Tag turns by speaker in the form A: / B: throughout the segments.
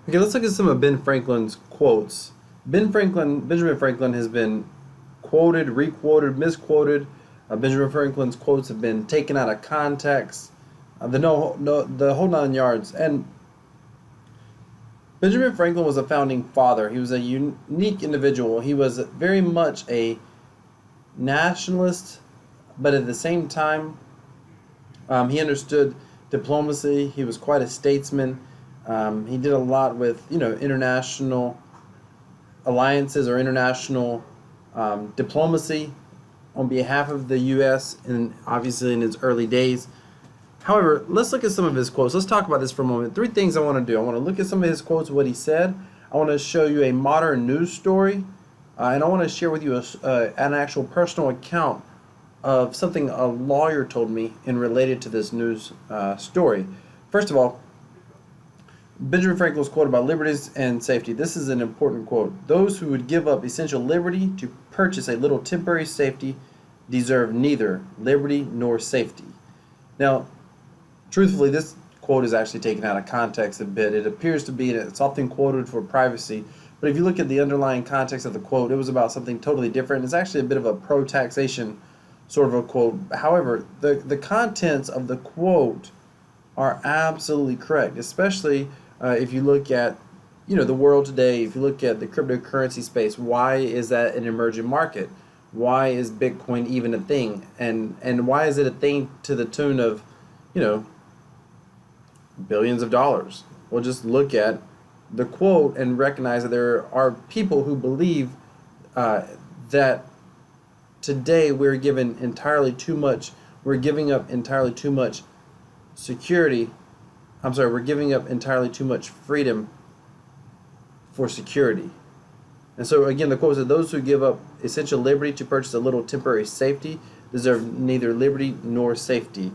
A: Okay, let's look at some of Ben Franklin's quotes. Benjamin Franklin has been quoted, requoted, misquoted. Benjamin Franklin's quotes have been taken out of context. The whole nine yards. And Benjamin Franklin was a founding father. He was a unique individual. He was very much a nationalist, but at the same time, he understood diplomacy. He was quite a statesman. He did a lot with international alliances or international diplomacy on behalf of the U.S. and obviously in his early days. However, let's look at some of his quotes. Let's talk about this for a moment. Three things I want to do. I want to look at some of his quotes, what he said. I want to show you a modern news story, and I want to share with you an actual personal account of something a lawyer told me in related to this news story. First of all, Benjamin Franklin was quoted about liberties and safety. This is an important quote. Those who would give up essential liberty to purchase a little temporary safety deserve neither liberty nor safety. Now, truthfully, this quote is actually taken out of context a bit. It appears to be, it's often quoted for privacy, but if you look at the underlying context of the quote, it was about something totally different. It's actually a bit of a pro-taxation sort of a quote. However, the contents of the quote are absolutely correct, especially if you look at the world today. If you look at the cryptocurrency space, why is that an emerging market? Why is Bitcoin even a thing? And why is it a thing to the tune of billions of dollars? Well, just look at the quote and recognize that there are people who believe that today we're given entirely too much. We're giving up entirely too much security. We're giving up entirely too much freedom for security. And so again, the quote said, those who give up essential liberty to purchase a little temporary safety deserve neither liberty nor safety.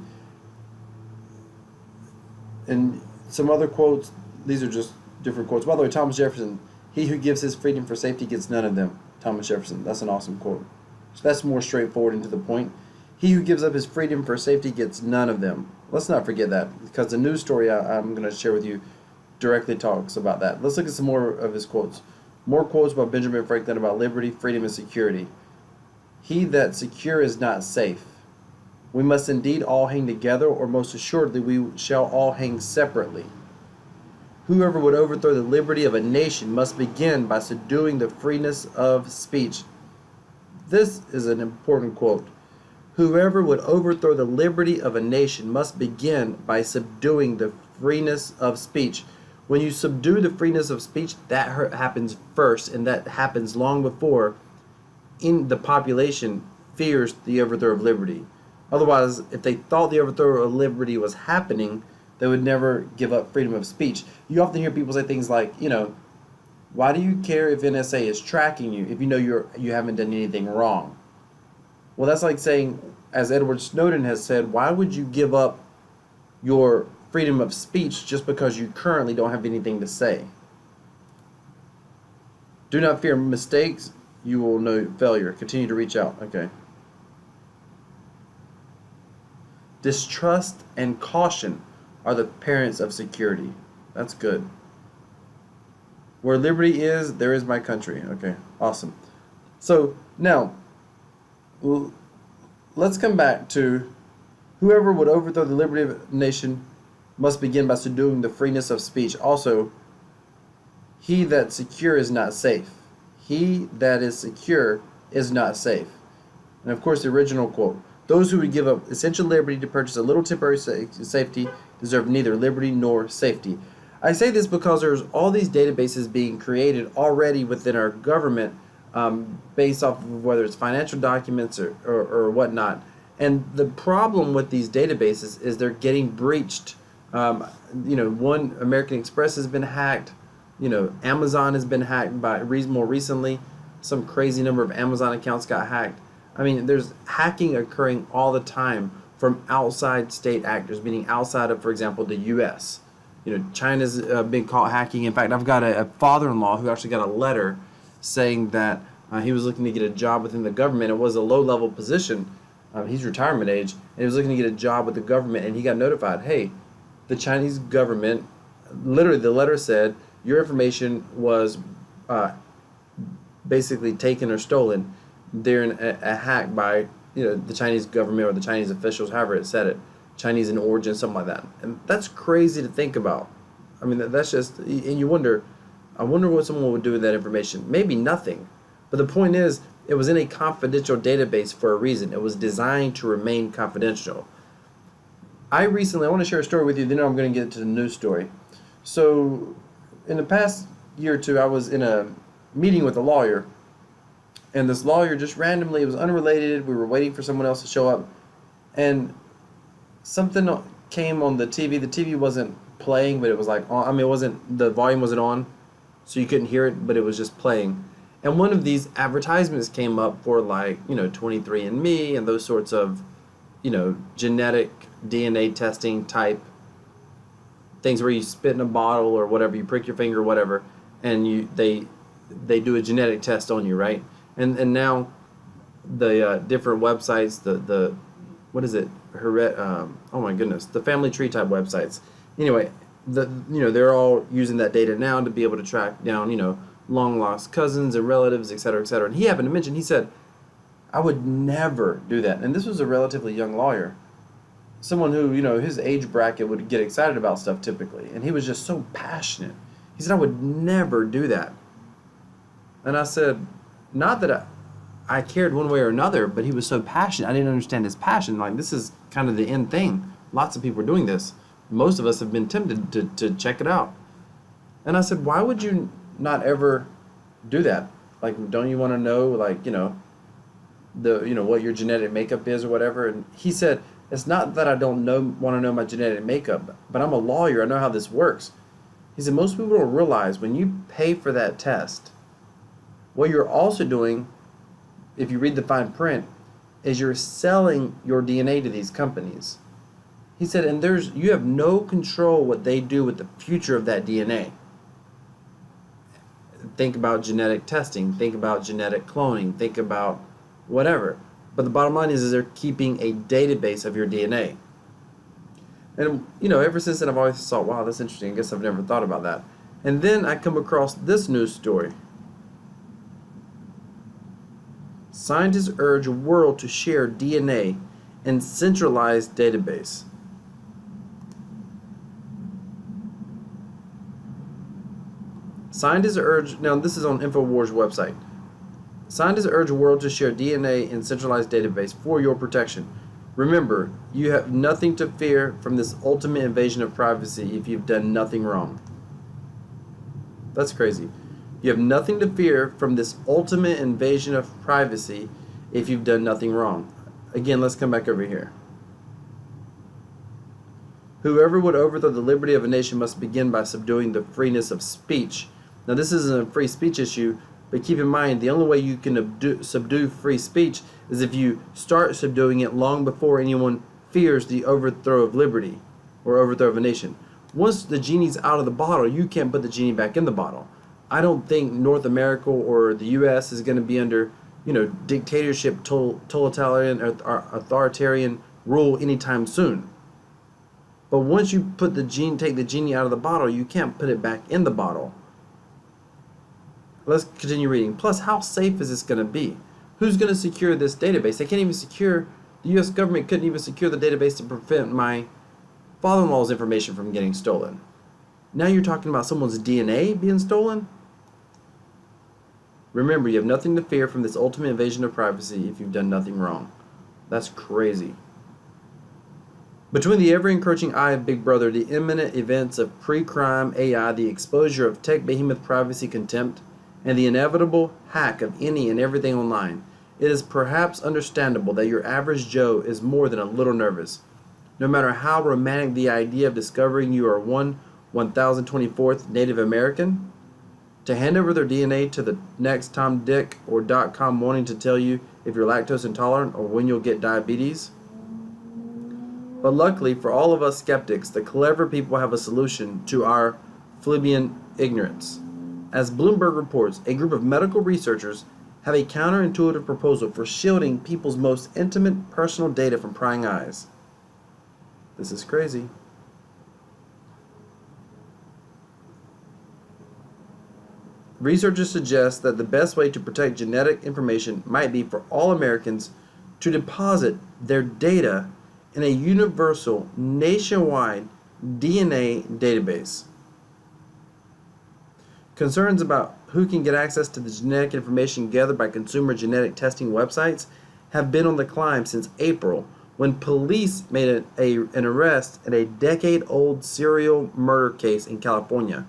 A: And some other quotes, these are just different quotes. By the way, Thomas Jefferson, he who gives his freedom for safety gets none of them. Thomas Jefferson, that's an awesome quote. So that's more straightforward and to the point. He who gives up his freedom for safety gets none of them. Let's not forget that, because the news story I'm going to share with you directly talks about that. Let's look at some more of his quotes. More quotes by Benjamin Franklin about liberty, freedom, and security. He that secure is not safe. We must indeed all hang together, or most assuredly we shall all hang separately. Whoever would overthrow the liberty of a nation must begin by subduing the freeness of speech. This is an important quote. Whoever would overthrow the liberty of a nation must begin by subduing the freeness of speech. When you subdue the freeness of speech, that happens first, and that happens long before the population fears the overthrow of liberty. Otherwise, if they thought the overthrow of liberty was happening, they would never give up freedom of speech. You often hear people say things like, why do you care if NSA is tracking you if you know you haven't done anything wrong? Well, that's like saying, as Edward Snowden has said, why would you give up your freedom of speech just because you currently don't have anything to say? Do not fear mistakes. You will know failure. Continue to reach out. Okay. Distrust and caution are the parents of security. That's good. Where liberty is, there is my country. Okay, awesome. So now, let's come back to whoever would overthrow the liberty of a nation must begin by subduing the freeness of speech. Also, he that secure is not safe. He that is secure is not safe. And of course, the original quote, those who would give up essential liberty to purchase a little temporary safety deserve neither liberty nor safety. I say this because there's all these databases being created already within our government based off of whether it's financial documents or whatnot. And the problem with these databases is they're getting breached. One, American Express has been hacked. Amazon has been hacked by more recently. Some crazy number of Amazon accounts got hacked. I mean, there's hacking occurring all the time from outside state actors, meaning outside of, for example, the U.S. China's been caught hacking. In fact, I've got a father-in-law who actually got a letter saying that he was looking to get a job within the government. It was a low-level position. He's retirement age, and he was looking to get a job with the government, and he got notified, hey, the Chinese government, literally the letter said, your information was uh, basically taken or stolen during a hack by the Chinese government or the Chinese officials, however it said it, Chinese in origin, something like that. And that's crazy to think about. I mean, that's just, and you wonder, I wonder what someone would do with that information. Maybe nothing. But the point is, it was in a confidential database for a reason. It was designed to remain confidential. I want to share a story with you, then I'm going to get to the news story. So, in the past year or two, I was in a meeting with a lawyer, and this lawyer just randomly, it was unrelated, we were waiting for someone else to show up, and something came on the TV. The TV wasn't playing, but it was like on, I mean, the volume wasn't on, so you couldn't hear it, but it was just playing. And one of these advertisements came up for 23andMe and those sorts of, genetic DNA testing type things where you spit in a bottle or whatever, you prick your finger or whatever, and they do a genetic test on you, right? And now the different websites, the what is it? Oh my goodness, the family tree type websites. Anyway, they're all using that data now to be able to track down, long lost cousins and relatives, et cetera, et cetera. And he happened to mention, he said, I would never do that. And this was a relatively young lawyer, someone who, his age bracket would get excited about stuff typically. And he was just so passionate. He said, I would never do that. And I said, not that I cared one way or another, but he was so passionate. I didn't understand his passion. Like, this is kind of the end thing. Lots of people are doing this. Most of us have been tempted to check it out. And I said, why would you not ever do that? Like, don't you want to know, what your genetic makeup is or whatever? And he said, it's not that I don't want to know my genetic makeup, but I'm a lawyer. I know how this works. He said, most people don't realize when you pay for that test, what you're also doing, if you read the fine print, is you're selling your DNA to these companies. He said, and you have no control what they do with the future of that DNA. Think about genetic testing, think about genetic cloning, think about whatever. But the bottom line is they're keeping a database of your DNA. And, ever since then I've always thought, wow, that's interesting. I guess I've never thought about that. And then I come across this news story. Scientists urge world to share DNA in centralized database. Scientists urge, now this is on InfoWars website. Scientists urge world to share DNA in centralized database for your protection. Remember, you have nothing to fear from this ultimate invasion of privacy if you've done nothing wrong. That's crazy. You have nothing to fear from this ultimate invasion of privacy if you've done nothing wrong. Again, let's come back over here. Whoever would overthrow the liberty of a nation must begin by subduing the freeness of speech. Now, this isn't a free speech issue, but keep in mind, the only way you can subdue free speech is if you start subduing it long before anyone fears the overthrow of liberty or overthrow of a nation. Once the genie's out of the bottle, you can't put the genie back in the bottle. I don't think North America or the U.S. is going to be under, dictatorship, totalitarian, or authoritarian rule anytime soon. But once you take the genie out of the bottle, you can't put it back in the bottle. Let's continue reading. Plus, how safe is this going to be? Who's going to secure this database? They can't even secure, the U.S. government couldn't even secure the database to prevent my father-in-law's information from getting stolen. Now you're talking about someone's DNA being stolen? Remember, you have nothing to fear from this ultimate invasion of privacy if you've done nothing wrong. That's crazy. Between the ever-encroaching eye of Big Brother, the imminent events of pre-crime AI, the exposure of tech behemoth privacy contempt, and the inevitable hack of any and everything online, it is perhaps understandable that your average Joe is more than a little nervous. No matter how romantic the idea of discovering you are 1,024th Native American, to hand over their DNA to the next Tom, Dick, or .com wanting to tell you if you're lactose intolerant or when you'll get diabetes. But luckily for all of us skeptics, the clever people have a solution to our plebeian ignorance. As Bloomberg reports, a group of medical researchers have a counterintuitive proposal for shielding people's most intimate personal data from prying eyes. This is crazy. Researchers suggest that the best way to protect genetic information might be for all Americans to deposit their data in a universal, nationwide DNA database. Concerns about who can get access to the genetic information gathered by consumer genetic testing websites have been on the climb since April, when police made an arrest in a decade-old serial murder case in California.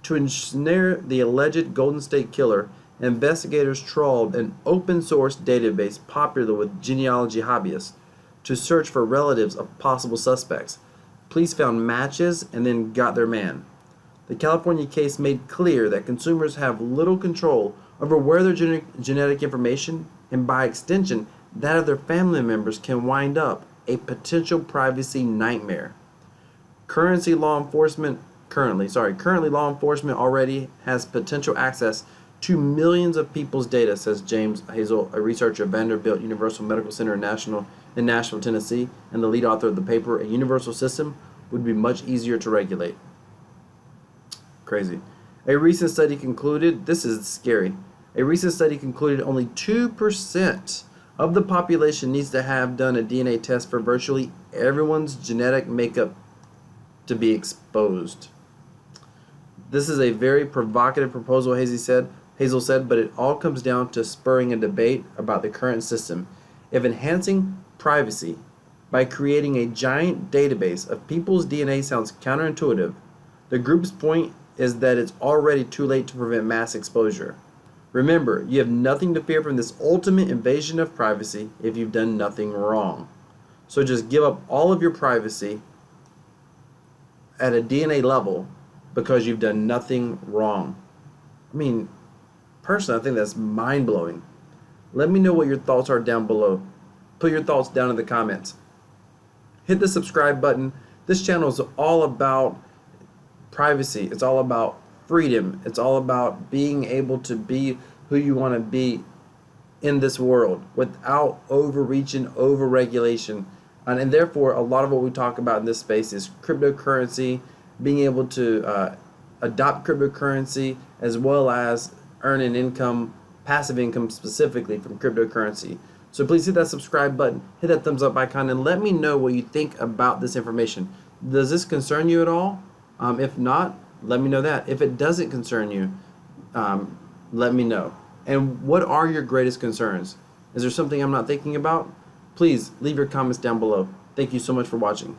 A: To ensnare the alleged Golden State Killer, investigators trawled an open-source database popular with genealogy hobbyists to search for relatives of possible suspects. Police found matches and then got their man. The California case made clear that consumers have little control over where their genetic information, and by extension, that of their family members, can wind up, a potential privacy nightmare. Currently, law enforcement already has potential access to millions of people's data, says James Hazel, a researcher at Vanderbilt Universal Medical Center in Nashville, Tennessee, and the lead author of the paper. A universal system would be much easier to regulate. Crazy. A recent study concluded, this is scary, only 2% of the population needs to have done a DNA test for virtually everyone's genetic makeup to be exposed. This is a very provocative proposal, Hazel said, but it all comes down to spurring a debate about the current system. If enhancing privacy by creating a giant database of people's DNA sounds counterintuitive, the group's point is that it's already too late to prevent mass exposure. Remember, you have nothing to fear from this ultimate invasion of privacy if you've done nothing wrong. So just give up all of your privacy at a DNA level because you've done nothing wrong. I mean, personally, I think that's mind-blowing. Let me know what your thoughts are down below. Put your thoughts down in the comments. Hit the subscribe button. This channel is all about privacy. It's all about freedom. It's all about being able to be who you want to be in this world without overreaching, over-regulation. And therefore, a lot of what we talk about in this space is cryptocurrency, being able to adopt cryptocurrency, as well as earn an income, passive income specifically from cryptocurrency. So please hit that subscribe button, hit that thumbs up icon, and let me know what you think about this information. Does this concern you at all? If not, let me know that. If it doesn't concern you, let me know. And what are your greatest concerns? Is there something I'm not thinking about? Please leave your comments down below. Thank you so much for watching.